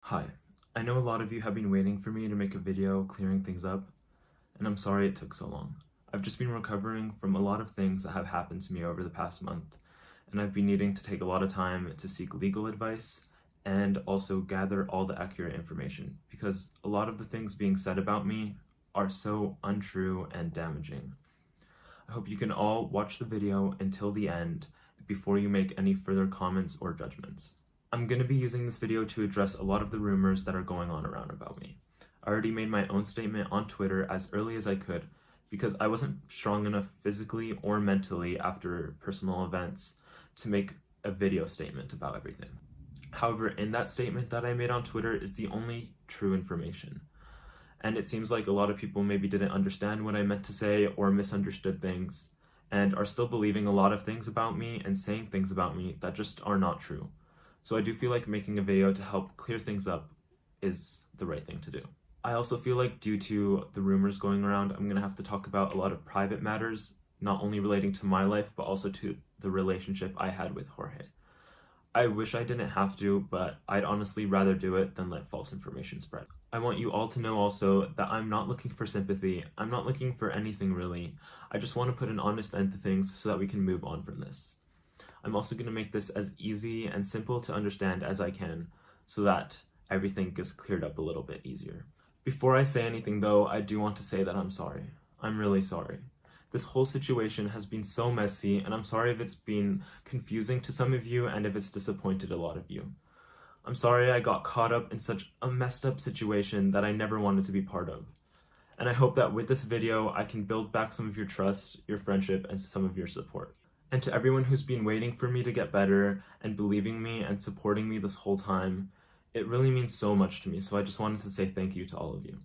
Hi, I know a lot of you have been waiting for me to make a video clearing things up, and I'm sorry it took so long. I've just been recovering from a lot of things that have happened to me over the past month, and I've been needing to take a lot of time to seek legal advice and also gather all the accurate information, because a lot of the things being said about me are so untrue and damaging. I hope you can all watch the video until the end before you make any further comments or judgments. I'm going to be using this video to address a lot of the rumors that are going on around about me. I already made my own statement on Twitter as early as I could because I wasn't strong enough physically or mentally after personal events to make a video statement about everything. However, in that statement that I made on Twitter is the only true information. And it seems like a lot of people maybe didn't understand what I meant to say or misunderstood things and are still believing a lot of things about me and saying things about me that just are not true. So I do feel like making a video to help clear things up is the right thing to do. I also feel like due to the rumors going around, I'm going to have to talk about a lot of private matters, not only relating to my life, but also to the relationship I had with Jorge. I wish I didn't have to, but I'd honestly rather do it than let false information spread. I want you all to know also that I'm not looking for sympathy. I'm not looking for anything really. I just want to put an honest end to things so that we can move on from this. I'm also going to make this as easy and simple to understand as I can so that everything gets cleared up a little bit easier. Before I say anything though, I do want to say that I'm sorry. I'm really sorry. This whole situation has been so messy, and I'm sorry if it's been confusing to some of you and if it's disappointed a lot of you. I'm sorry I got caught up in such a messed up situation that I never wanted to be part of. And I hope that with this video, I can build back some of your trust, your friendship, and some of your support. And to everyone who's been waiting for me to get better and believing me and supporting me this whole time, it really means so much to me, so I just wanted to say thank you to all of you.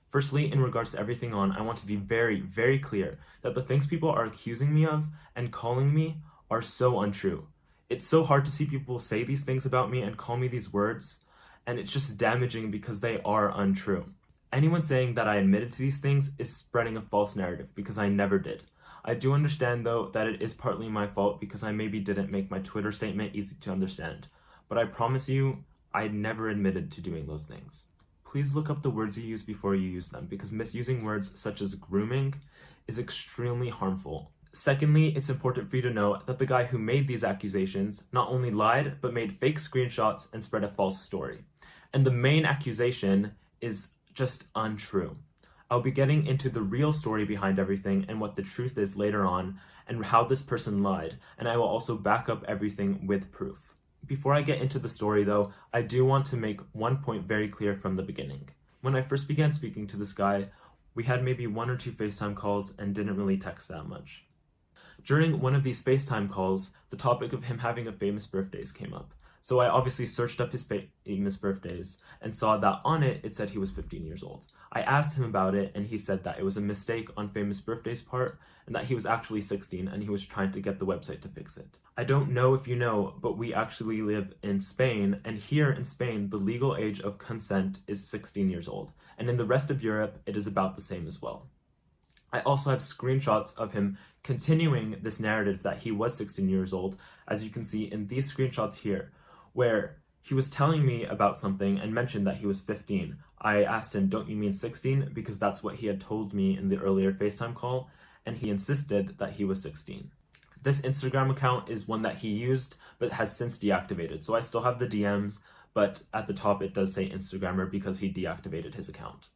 Firstly, in regards to everything on, I want to be very, very clear that the things people are accusing me of and calling me are so untrue. It's so hard to see people say these things about me and call me these words, and it's just damaging because they are untrue. Anyone saying that I admitted to these things is spreading a false narrative because I never did. I do understand though that it is partly my fault because I maybe didn't make my Twitter statement easy to understand, but I promise you, I never admitted to doing those things. Please look up the words you use before you use them because misusing words such as grooming is extremely harmful. Secondly, it's important for you to know that the guy who made these accusations not only lied, but made fake screenshots and spread a false story. And the main accusation is just untrue. I'll be getting into the real story behind everything and what the truth is later on and how this person lied, and I will also back up everything with proof. Before I get into the story though, I do want to make one point very clear from the beginning. When I first began speaking to this guy, we had maybe 1 or 2 FaceTime calls and didn't really text that much. During one of these FaceTime calls, the topic of him having a famous birthdays came up. So I obviously searched up his famous birthdays and saw that on it said he was 15 years old. I asked him about it and he said that it was a mistake on famous birthdays part and that he was actually 16 and he was trying to get the website to fix it. I don't know if you know, but we actually live in Spain, and here in Spain the legal age of consent is 16 years old, and in the rest of Europe it is about the same as well. I also have screenshots of him continuing this narrative that he was 16 years old, as you can see in these screenshots here, where he was telling me about something and mentioned that he was 15. I asked him, don't you mean 16? Because that's what he had told me in the earlier FaceTime call, and he insisted that he was 16. This Instagram account is one that he used, but has since deactivated. So I still have the DMs, but at the top it does say Instagrammer because he deactivated his account.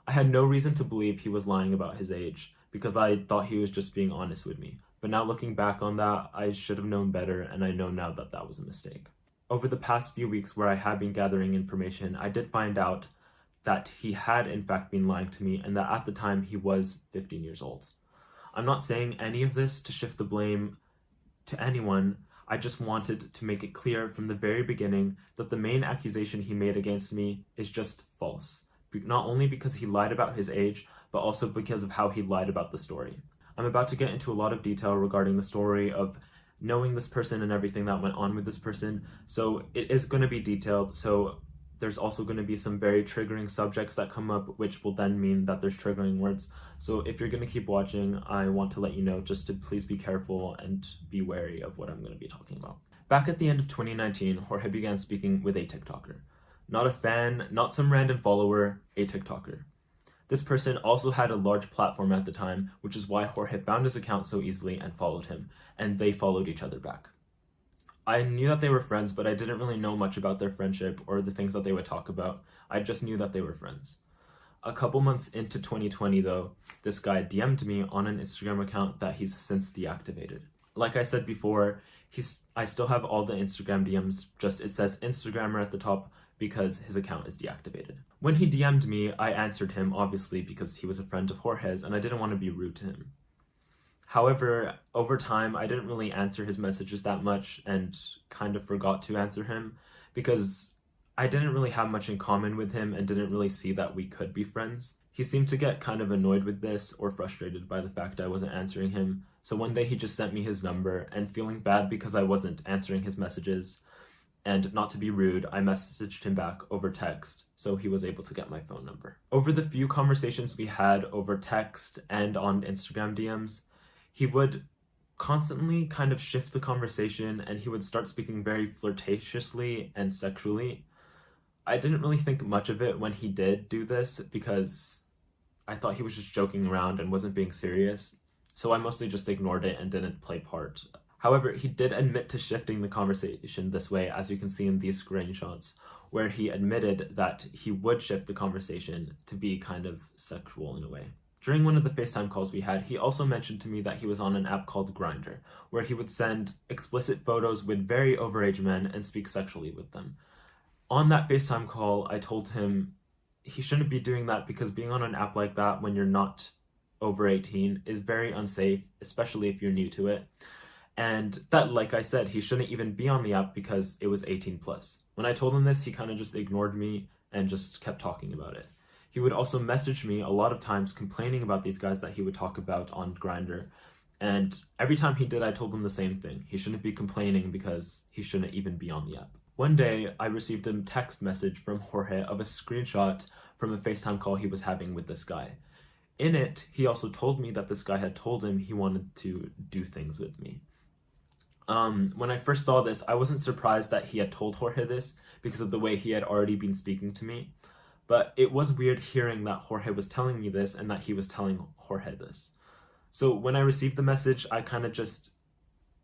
I had no reason to believe he was lying about his age because I thought he was just being honest with me. But now looking back on that, I should have known better, and I know now that that was a mistake. Over the past few weeks where I have been gathering information, I did find out that he had in fact been lying to me and that at the time he was 15 years old. I'm not saying any of this to shift the blame to anyone. I just wanted to make it clear from the very beginning that the main accusation he made against me is just false. Not only because he lied about his age, but also because of how he lied about the story. I'm about to get into a lot of detail regarding the story of knowing this person and everything that went on with this person, so it is going to be detailed, so there's also going to be some very triggering subjects that come up, which will then mean that there's triggering words. So if you're going to keep watching, I want to let you know just to please be careful and be wary of what I'm going to be talking about. Back at the end of 2019, Jorge began speaking with a TikToker. Not a fan, not some random follower, a TikToker. This person also had a large platform at the time, which is why Jorge found his account so easily and followed him, and they followed each other back. I knew that they were friends, but I didn't really know much about their friendship or the things that they would talk about. I just knew that they were friends. A couple months into 2020 though, this guy DM'd me on an Instagram account that he's since deactivated. Like I said before, I still have all the Instagram DMs, just it says Instagrammer at the top because his account is deactivated. When he DM'd me, I answered him, obviously, because he was a friend of Jorge's and I didn't want to be rude to him. However, over time, I didn't really answer his messages that much and kind of forgot to answer him because I didn't really have much in common with him and didn't really see that we could be friends. He seemed to get kind of annoyed with this or frustrated by the fact I wasn't answering him. So one day he just sent me his number, and feeling bad because I wasn't answering his messages and not to be rude, I messaged him back over text so he was able to get my phone number. Over the few conversations we had over text and on Instagram DMs, he would constantly kind of shift the conversation and he would start speaking very flirtatiously and sexually. I didn't really think much of it when he did do this because I thought he was just joking around and wasn't being serious, so I mostly just ignored it and didn't play part. However, he did admit to shifting the conversation this way, as you can see in these screenshots, where he admitted that he would shift the conversation to be kind of sexual in a way. During one of the FaceTime calls we had, he also mentioned to me that he was on an app called Grindr, where he would send explicit photos with very overage men and speak sexually with them. On that FaceTime call, I told him he shouldn't be doing that because being on an app like that when you're not over 18 is very unsafe, especially if you're new to it. And that, like I said, he shouldn't even be on the app because it was 18 plus. When I told him this, he kind of just ignored me and just kept talking about it. He would also message me a lot of times complaining about these guys that he would talk about on Grindr. And every time he did, I told him the same thing. He shouldn't be complaining because he shouldn't even be on the app. One day, I received a text message from Jorge of a screenshot from a FaceTime call he was having with this guy. In it, he also told me that this guy had told him he wanted to do things with me. When I first saw this, I wasn't surprised that he had told Jorge this because of the way he had already been speaking to me. But it was weird hearing that Jorge was telling me this and that he was telling Jorge this. So when I received the message, I kind of just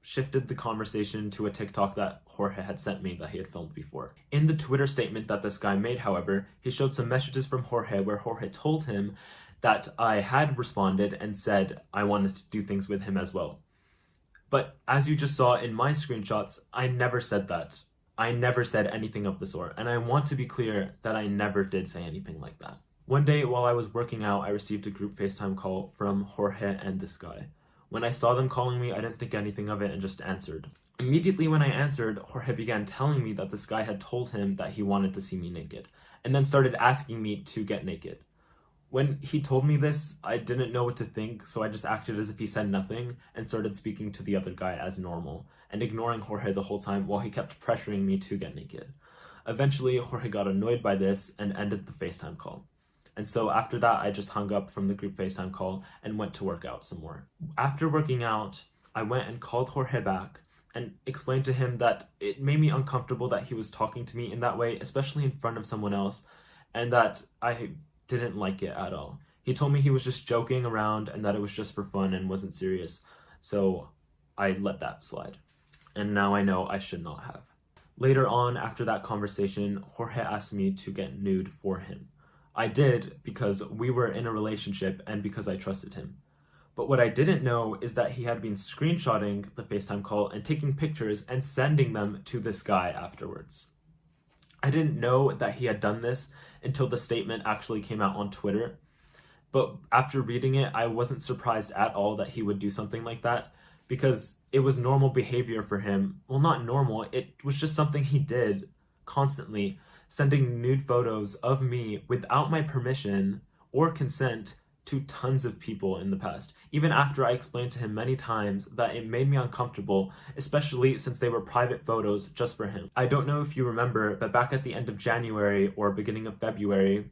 shifted the conversation to a TikTok that Jorge had sent me that he had filmed before. In the Twitter statement that this guy made, however, he showed some messages from Jorge where Jorge told him that I had responded and said I wanted to do things with him as well. But as you just saw in my screenshots, I never said that. I never said anything of the sort, and I want to be clear that I never did say anything like that. One day while I was working out, I received a group FaceTime call from Jorge and this guy. When I saw them calling me, I didn't think anything of it and just answered. Immediately when I answered, Jorge began telling me that this guy had told him that he wanted to see me naked, and then started asking me to get naked. When he told me this, I didn't know what to think, so I just acted as if he said nothing and started speaking to the other guy as normal, and ignoring Jorge the whole time while he kept pressuring me to get naked. Eventually, Jorge got annoyed by this and ended the FaceTime call. And so after that, I just hung up from the group FaceTime call and went to work out some more. After working out, I went and called Jorge back and explained to him that it made me uncomfortable that he was talking to me in that way, especially in front of someone else, and that I didn't like it at all. He told me he was just joking around and that it was just for fun and wasn't serious, so I let that slide. And now I know I should not have. Later on, after that conversation, Jorge asked me to get nude for him. I did because we were in a relationship and because I trusted him. But what I didn't know is that he had been screenshotting the FaceTime call and taking pictures and sending them to this guy afterwards. I didn't know that he had done this until the statement actually came out on Twitter. But after reading it, I wasn't surprised at all that he would do something like that because it was normal behavior for him. Well, not normal, it was just something he did constantly, sending nude photos of me without my permission or consent to tons of people in the past, even after I explained to him many times that it made me uncomfortable, especially since they were private photos just for him. I don't know if you remember, but back at the end of January or beginning of February,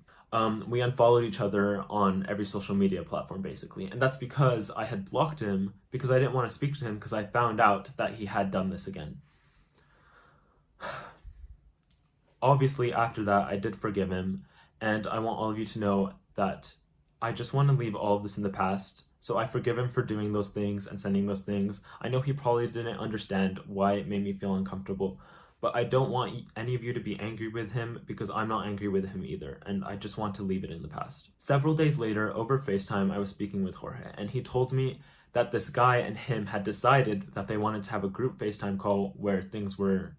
we unfollowed each other on every social media platform basically, and that's because I had blocked him because I didn't want to speak to him because I found out that he had done this again. Obviously, after that, I did forgive him, and I want all of you to know that I just want to leave all of this in the past. So I forgive him for doing those things and sending those things. I know he probably didn't understand why it made me feel uncomfortable, but I don't want any of you to be angry with him because I'm not angry with him either, and I just want to leave it in the past. Several days later, over FaceTime, I was speaking with Jorge, and he told me that this guy and him had decided that they wanted to have a group FaceTime call where things were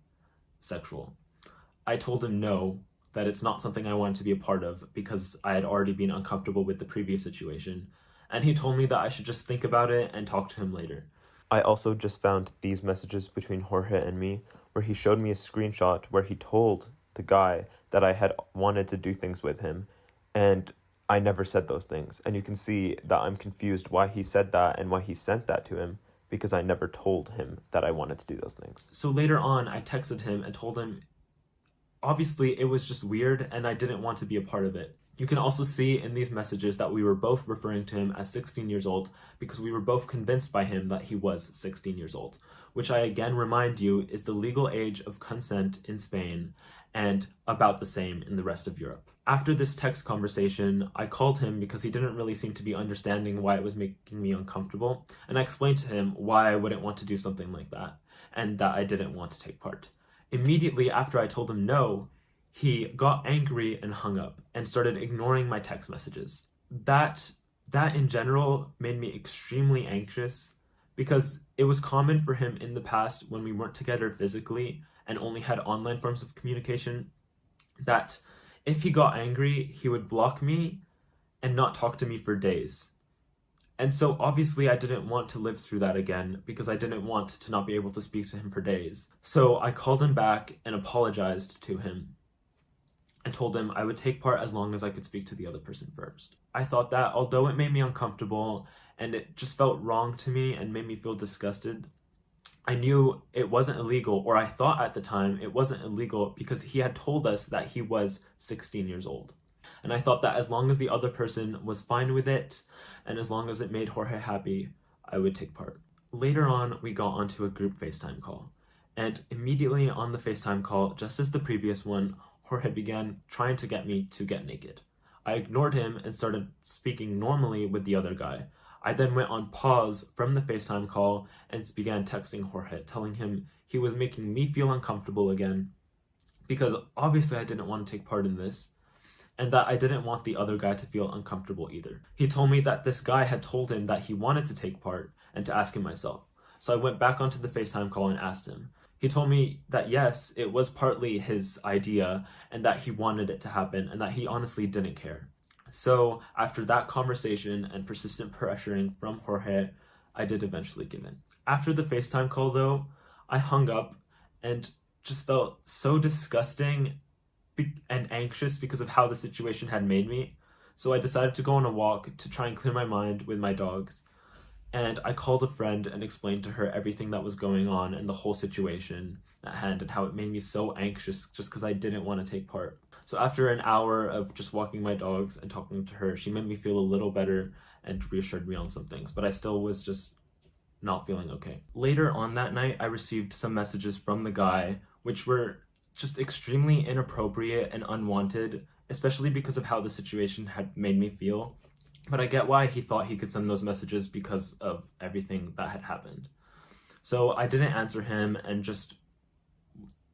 sexual. I told him no, that it's not something I wanted to be a part of because I had already been uncomfortable with the previous situation, and he told me that I should just think about it and talk to him later. I also just found these messages between Jorge and me where he showed me a screenshot where he told the guy that I had wanted to do things with him, and I never said those things. And you can see that I'm confused why he said that and why he sent that to him, because I never told him that I wanted to do those things. So later on, I texted him and told him, obviously, it was just weird and I didn't want to be a part of it. You can also see in these messages that we were both referring to him as 16 years old because we were both convinced by him that he was 16 years old, which I again remind you is the legal age of consent in Spain and about the same in the rest of Europe. After this text conversation, I called him because he didn't really seem to be understanding why it was making me uncomfortable, and I explained to him why I wouldn't want to do something like that and that I didn't want to take part. Immediately after I told him no, he got angry and hung up and started ignoring my text messages. That in general made me extremely anxious because it was common for him in the past when we weren't together physically and only had online forms of communication that if he got angry, he would block me and not talk to me for days. And so obviously I didn't want to live through that again because I didn't want to not be able to speak to him for days. So I called him back and apologized to him and told him I would take part as long as I could speak to the other person first. I thought that although it made me uncomfortable and it just felt wrong to me and made me feel disgusted, I knew it wasn't illegal, or I thought at the time it wasn't illegal because he had told us that he was 16 years old. And I thought that as long as the other person was fine with it, and as long as it made Jorge happy, I would take part. Later on, we got onto a group FaceTime call. And immediately on the FaceTime call, just as the previous one, Jorge began trying to get me to get naked. I ignored him and started speaking normally with the other guy. I then went on pause from the FaceTime call and began texting Jorge, telling him he was making me feel uncomfortable again, because obviously I didn't want to take part in this, and that I didn't want the other guy to feel uncomfortable either. He told me that this guy had told him that he wanted to take part and to ask him myself. So I went back onto the FaceTime call and asked him. He told me that yes, it was partly his idea and that he wanted it to happen and that he honestly didn't care. So after that conversation and persistent pressuring from Jorge, I did eventually give in. After the FaceTime call though, I hung up and just felt so disgusting and anxious because of how the situation had made me. So I decided to go on a walk to try and clear my mind with my dogs. And I called a friend and explained to her everything that was going on and the whole situation at hand and how it made me so anxious just because I didn't want to take part. So after an hour of just walking my dogs and talking to her, she made me feel a little better and reassured me on some things, but I still was just not feeling okay. Later on that night, I received some messages from the guy, which were just extremely inappropriate and unwanted, especially because of how the situation had made me feel. But I get why he thought he could send those messages because of everything that had happened. So I didn't answer him and just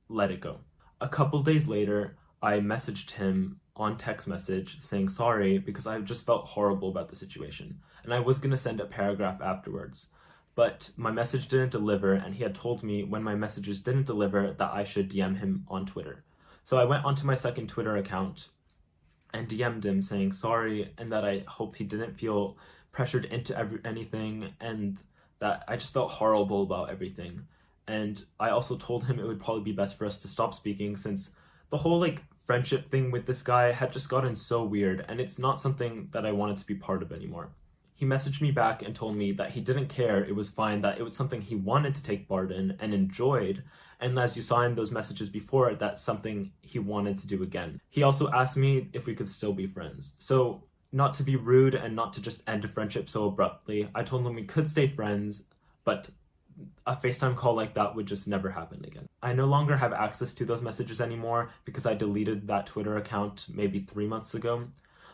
let it go. A couple days later, I messaged him on text message saying sorry because I just felt horrible about the situation. And I was going to send a paragraph afterwards. But my message didn't deliver, and he had told me when my messages didn't deliver that I should DM him on Twitter. So I went onto my second Twitter account and DM'd him saying sorry and that I hoped he didn't feel pressured into anything and that I just felt horrible about everything. And I also told him it would probably be best for us to stop speaking since the whole friendship thing with this guy had just gotten so weird and it's not something that I wanted to be part of anymore. He messaged me back and told me that he didn't care, it was fine, that it was something he wanted to take part in and enjoyed, and as you saw in those messages before, that's something he wanted to do again. He also asked me if we could still be friends. So, not to be rude and not to just end a friendship so abruptly, I told him we could stay friends, but a FaceTime call like that would just never happen again. I no longer have access to those messages anymore because I deleted that Twitter account maybe 3 months ago.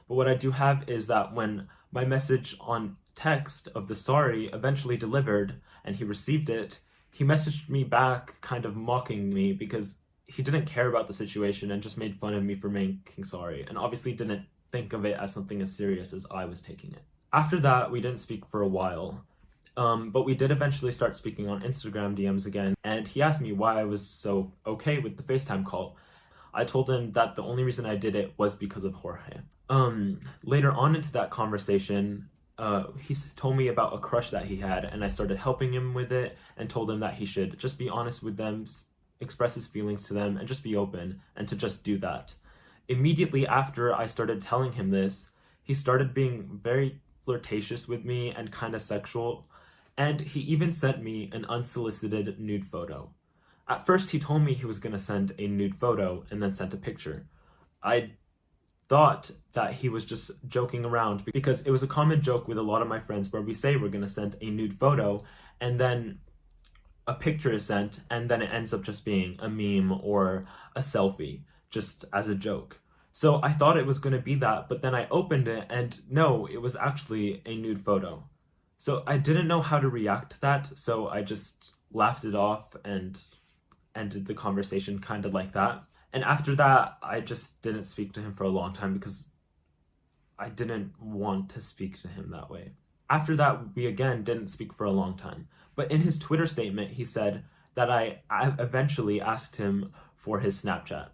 But what I do have is that when my message on text of the sorry eventually delivered and he received it, he messaged me back kind of mocking me because he didn't care about the situation and just made fun of me for making sorry, and obviously didn't think of it as something as serious as I was taking it. After that, we didn't speak for a while, but we did eventually start speaking on Instagram DMs again, and he asked me why I was so okay with the FaceTime call. I told him that the only reason I did it was because of Jorge. Later on into that conversation, he told me about a crush that he had, and I started helping him with it and told him that he should just be honest with them, express his feelings to them, and just be open, and to just do that. Immediately after I started telling him this, he started being very flirtatious with me and kind of sexual, and he even sent me an unsolicited nude photo. At first he told me he was going to send a nude photo and then sent a picture. I thought that he was just joking around because it was a common joke with a lot of my friends where we say we're going to send a nude photo and then a picture is sent and then it ends up just being a meme or a selfie, just as a joke. So I thought it was going to be that, but then I opened it and no, it was actually a nude photo. So I didn't know how to react to that, so I just laughed it off and ended the conversation kind of like that. And after that, I just didn't speak to him for a long time because I didn't want to speak to him that way. After that, we again didn't speak for a long time. But in his Twitter statement, he said that I eventually asked him for his Snapchat.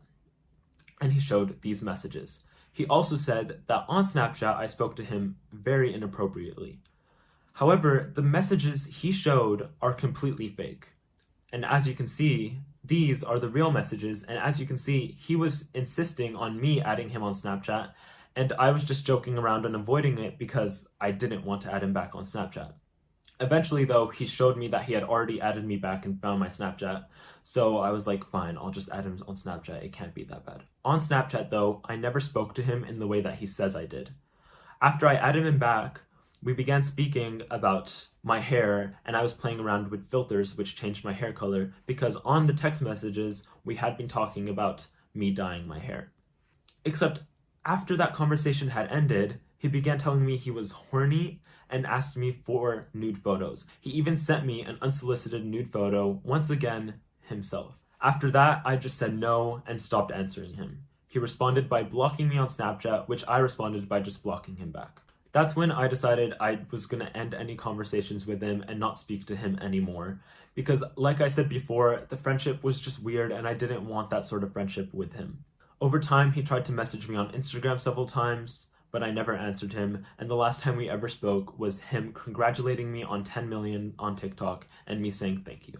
And he showed these messages. He also said that on Snapchat, I spoke to him very inappropriately. However, the messages he showed are completely fake. And as you can see, these are the real messages, and as you can see, he was insisting on me adding him on Snapchat, and I was just joking around and avoiding it because I didn't want to add him back on Snapchat. Eventually, though, he showed me that he had already added me back and found my Snapchat, so I was like, fine, I'll just add him on Snapchat, it can't be that bad. On Snapchat, though, I never spoke to him in the way that he says I did. After I added him back, we began speaking about my hair, and I was playing around with filters which changed my hair color because on the text messages we had been talking about me dyeing my hair. Except after that conversation had ended, he began telling me he was horny and asked me for nude photos. He even sent me an unsolicited nude photo, once again, himself. After that, I just said no and stopped answering him. He responded by blocking me on Snapchat, which I responded by just blocking him back. That's when I decided I was going to end any conversations with him and not speak to him anymore. Because like I said before, the friendship was just weird and I didn't want that sort of friendship with him. Over time, he tried to message me on Instagram several times, but I never answered him. And the last time we ever spoke was him congratulating me on 10 million on TikTok and me saying thank you.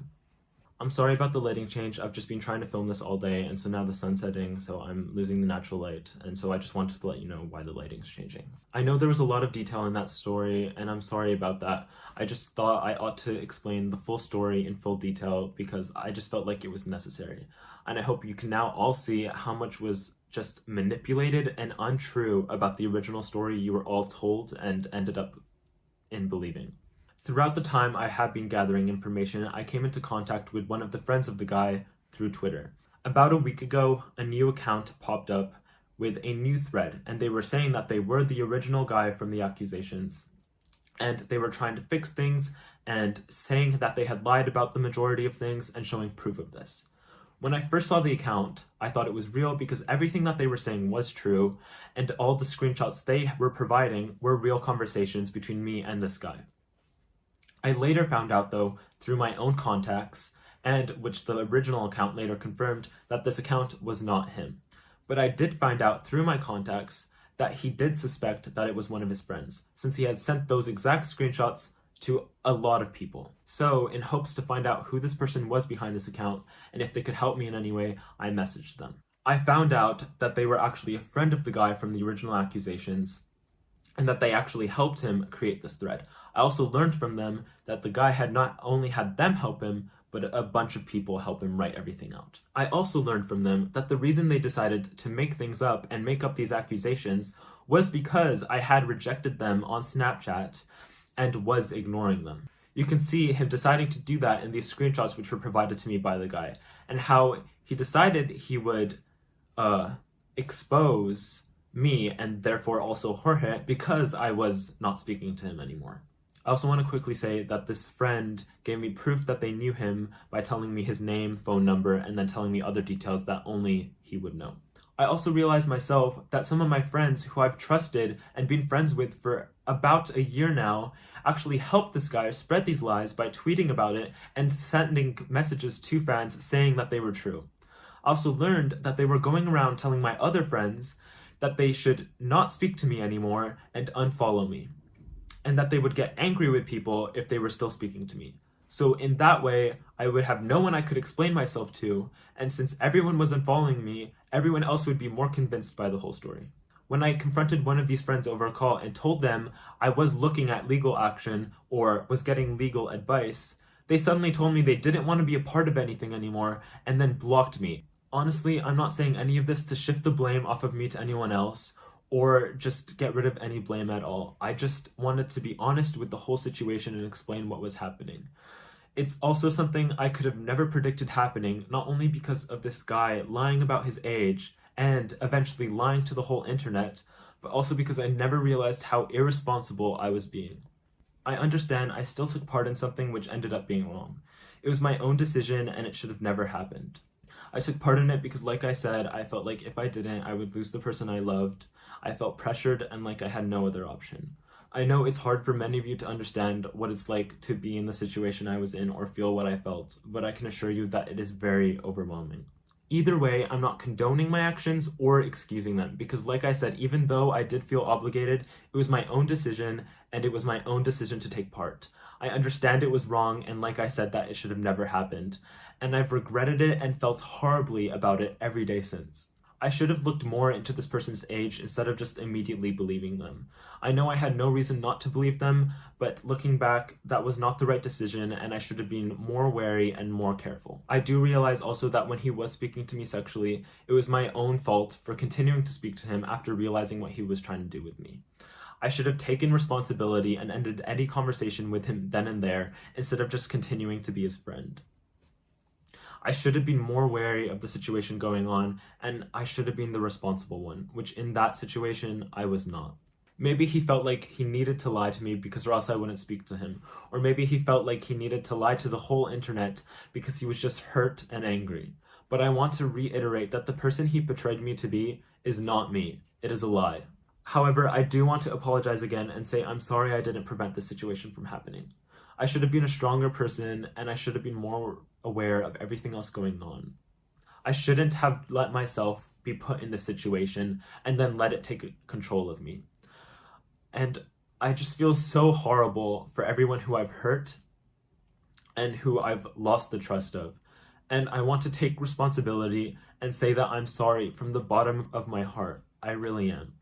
I'm sorry about the lighting change. I've just been trying to film this all day, and so now the sun's setting, so I'm losing the natural light, and so I just wanted to let you know why the lighting's changing. I know there was a lot of detail in that story, and I'm sorry about that. I just thought I ought to explain the full story in full detail because I just felt like it was necessary. And I hope you can now all see how much was just manipulated and untrue about the original story you were all told and ended up in believing. Throughout the time I had been gathering information, I came into contact with one of the friends of the guy through Twitter. About a week ago, a new account popped up with a new thread, and they were saying that they were the original guy from the accusations. And they were trying to fix things and saying that they had lied about the majority of things and showing proof of this. When I first saw the account, I thought it was real because everything that they were saying was true, and all the screenshots they were providing were real conversations between me and this guy. I later found out, though, through my own contacts, and which the original account later confirmed, that this account was not him. But I did find out through my contacts that he did suspect that it was one of his friends, since he had sent those exact screenshots to a lot of people. So, in hopes to find out who this person was behind this account, and if they could help me in any way, I messaged them. I found out that they were actually a friend of the guy from the original accusations, and that they actually helped him create this thread. I also learned from them that the guy had not only had them help him, but a bunch of people help him write everything out. I also learned from them that the reason they decided to make things up and make up these accusations was because I had rejected them on Snapchat and was ignoring them. You can see him deciding to do that in these screenshots which were provided to me by the guy, and how he decided he would expose me and therefore also Jorge because I was not speaking to him anymore. I also want to quickly say that this friend gave me proof that they knew him by telling me his name, phone number, and then telling me other details that only he would know. I also realized myself that some of my friends who I've trusted and been friends with for about a year now actually helped this guy spread these lies by tweeting about it and sending messages to fans saying that they were true. I also learned that they were going around telling my other friends that they should not speak to me anymore and unfollow me, and that they would get angry with people if they were still speaking to me. So in that way, I would have no one I could explain myself to, and since everyone was unfollowing me, everyone else would be more convinced by the whole story. When I confronted one of these friends over a call and told them I was looking at legal action or was getting legal advice, they suddenly told me they didn't want to be a part of anything anymore and then blocked me. Honestly, I'm not saying any of this to shift the blame off of me to anyone else or just get rid of any blame at all. I just wanted to be honest with the whole situation and explain what was happening. It's also something I could have never predicted happening, not only because of this guy lying about his age and eventually lying to the whole internet, but also because I never realized how irresponsible I was being. I understand I still took part in something which ended up being wrong. It was my own decision and it should have never happened. I took part in it because, like I said, I felt like if I didn't, I would lose the person I loved. I felt pressured and like I had no other option. I know it's hard for many of you to understand what it's like to be in the situation I was in or feel what I felt, but I can assure you that it is very overwhelming. Either way, I'm not condoning my actions or excusing them because, like I said, even though I did feel obligated, it was my own decision and it was my own decision to take part. I understand it was wrong and, like I said, that it should have never happened. And I've regretted it and felt horribly about it every day since. I should have looked more into this person's age instead of just immediately believing them. I know I had no reason not to believe them, but looking back, that was not the right decision and I should have been more wary and more careful. I do realize also that when he was speaking to me sexually, it was my own fault for continuing to speak to him after realizing what he was trying to do with me. I should have taken responsibility and ended any conversation with him then and there instead of just continuing to be his friend. I should have been more wary of the situation going on, and I should have been the responsible one, which in that situation, I was not. Maybe he felt like he needed to lie to me because or else I wouldn't speak to him. Or maybe he felt like he needed to lie to the whole internet because he was just hurt and angry. But I want to reiterate that the person he portrayed me to be is not me. It is a lie. However, I do want to apologize again and say I'm sorry I didn't prevent this situation from happening. I should have been a stronger person and I should have been more aware of everything else going on. I shouldn't have let myself be put in this situation and then let it take control of me. And I just feel so horrible for everyone who I've hurt and who I've lost the trust of. And I want to take responsibility and say that I'm sorry from the bottom of my heart. I really am.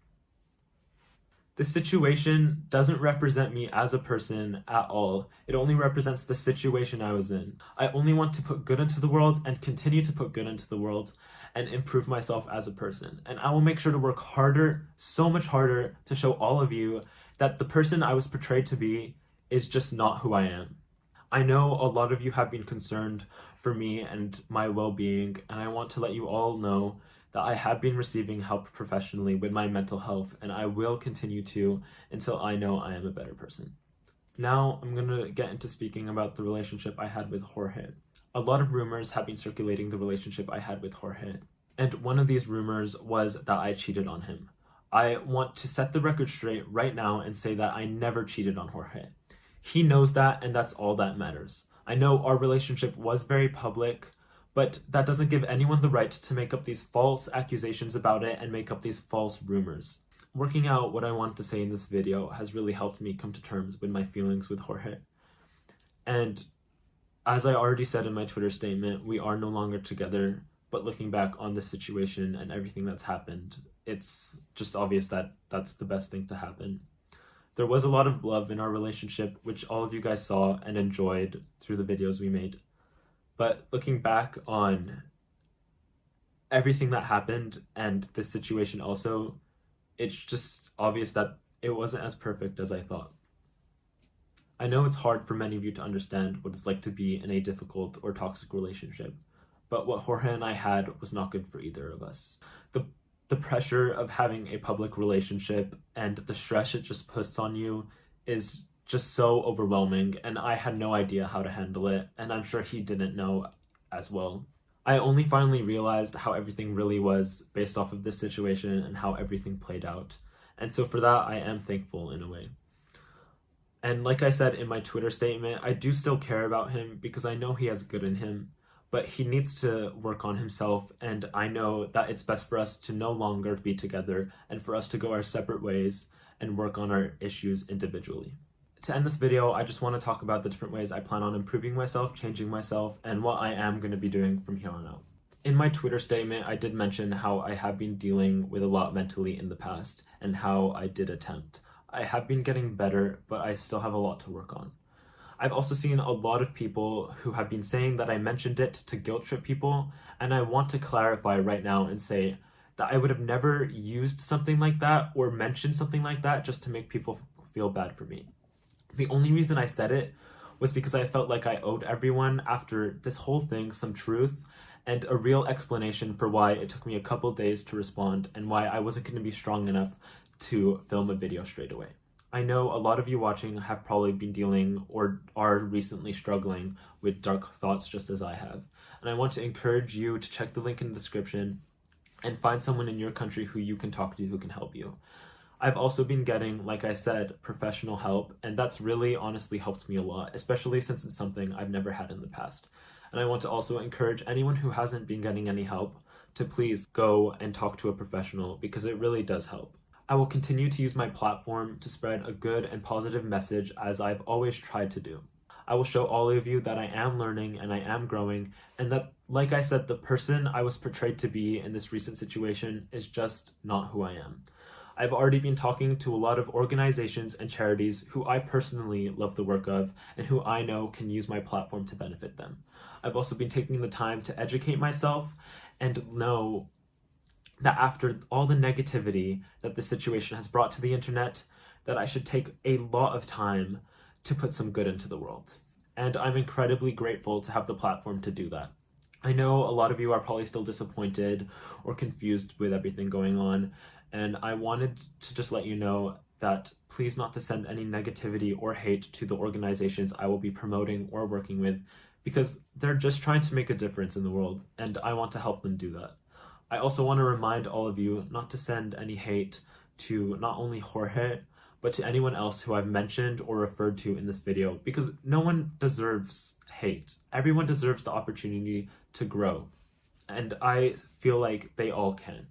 This situation doesn't represent me as a person at all. It only represents the situation I was in. I only want to put good into the world and continue to put good into the world and improve myself as a person. And I will make sure to work harder, so much harder, to show all of you that the person I was portrayed to be is just not who I am. I know a lot of you have been concerned for me and my well-being, and I want to let you all know that I have been receiving help professionally with my mental health, and I will continue to until I know I am a better person. Now I'm going to get into speaking about the relationship I had with Jorge. A lot of rumors have been circulating the relationship I had with Jorge, and one of these rumors was that I cheated on him. I want to set the record straight right now and say that I never cheated on Jorge. He knows that, and that's all that matters. I know our relationship was very public, but that doesn't give anyone the right to make up these false accusations about it and make up these false rumors. Working out what I wanted to say in this video has really helped me come to terms with my feelings with Jorge. And as I already said in my Twitter statement, we are no longer together, but looking back on this situation and everything that's happened, it's just obvious that that's the best thing to happen. There was a lot of love in our relationship, which all of you guys saw and enjoyed through the videos we made. But looking back on everything that happened and this situation also, it's just obvious that it wasn't as perfect as I thought. I know it's hard for many of you to understand what it's like to be in a difficult or toxic relationship, but what Jorge and I had was not good for either of us. The pressure of having a public relationship and the stress it just puts on you is just so overwhelming, and I had no idea how to handle it, and I'm sure he didn't know as well. I only finally realized how everything really was based off of this situation and how everything played out. And so for that, I am thankful in a way. And like I said in my Twitter statement, I do still care about him because I know he has good in him, but he needs to work on himself, and I know that it's best for us to no longer be together and for us to go our separate ways and work on our issues individually. To end this video, I just want to talk about the different ways I plan on improving myself, changing myself, and what I am going to be doing from here on out. In my Twitter statement, I did mention how I have been dealing with a lot mentally in the past and how I did attempt. I have been getting better, but I still have a lot to work on. I've also seen a lot of people who have been saying that I mentioned it to guilt trip people, and I want to clarify right now and say that I would have never used something like that or mentioned something like that just to make people feel bad for me. The only reason I said it was because I felt like I owed everyone after this whole thing some truth and a real explanation for why it took me a couple days to respond and why I wasn't going to be strong enough to film a video straight away. I know a lot of you watching have probably been dealing or are recently struggling with dark thoughts just as I have. And I want to encourage you to check the link in the description and find someone in your country who you can talk to who can help you. I've also been getting, like I said, professional help, and that's really honestly helped me a lot, especially since it's something I've never had in the past. And I want to also encourage anyone who hasn't been getting any help to please go and talk to a professional because it really does help. I will continue to use my platform to spread a good and positive message as I've always tried to do. I will show all of you that I am learning and I am growing, and that, like I said, the person I was portrayed to be in this recent situation is just not who I am. I've already been talking to a lot of organizations and charities who I personally love the work of and who I know can use my platform to benefit them. I've also been taking the time to educate myself and know that after all the negativity that this situation has brought to the internet, that I should take a lot of time to put some good into the world. And I'm incredibly grateful to have the platform to do that. I know a lot of you are probably still disappointed or confused with everything going on, and I wanted to just let you know that please not to send any negativity or hate to the organizations I will be promoting or working with, because they're just trying to make a difference in the world, and I want to help them do that. I also want to remind all of you not to send any hate to not only Jorge, but to anyone else who I've mentioned or referred to in this video, because no one deserves hate. Everyone deserves the opportunity to grow, and I feel like they all can.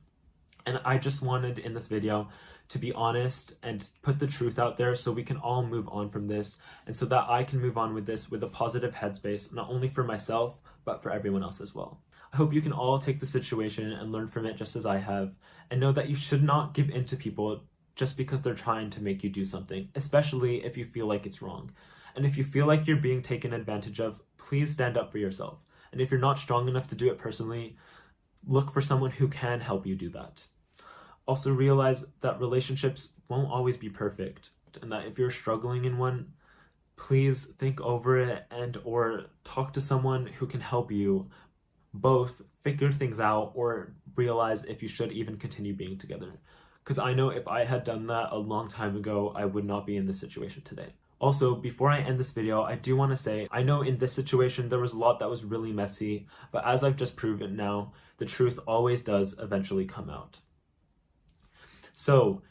And I just wanted in this video to be honest and put the truth out there so we can all move on from this, and so that I can move on with this with a positive headspace, not only for myself, but for everyone else as well. I hope you can all take the situation and learn from it just as I have, and know that you should not give in to people just because they're trying to make you do something, especially if you feel like it's wrong. And if you feel like you're being taken advantage of, please stand up for yourself. And if you're not strong enough to do it personally, look for someone who can help you do that. Also realize that relationships won't always be perfect, and that if you're struggling in one, please think over it and or talk to someone who can help you both figure things out or realize if you should even continue being together. Because I know if I had done that a long time ago, I would not be in this situation today. Also, before I end this video, I do want to say, I know in this situation there was a lot that was really messy, but as I've just proven now, the truth always does eventually come out. So,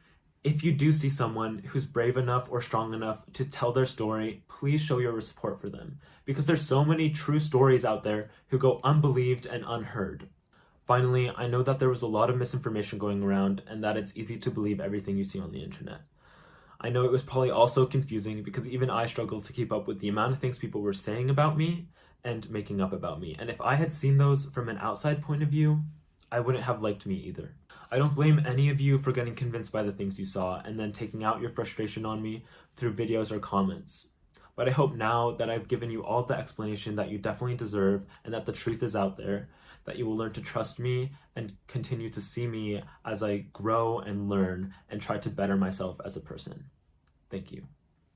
if you do see someone who's brave enough or strong enough to tell their story, please show your support for them, because there's so many true stories out there who go unbelieved and unheard. Finally, I know that there was a lot of misinformation going around and that it's easy to believe everything you see on the internet. I know it was probably also confusing because even I struggled to keep up with the amount of things people were saying about me and making up about me. And if I had seen those from an outside point of view, I wouldn't have liked me either. I don't blame any of you for getting convinced by the things you saw and then taking out your frustration on me through videos or comments. But I hope now that I've given you all the explanation that you definitely deserve and that the truth is out there, that you will learn to trust me and continue to see me as I grow and learn and try to better myself as a person. Thank you.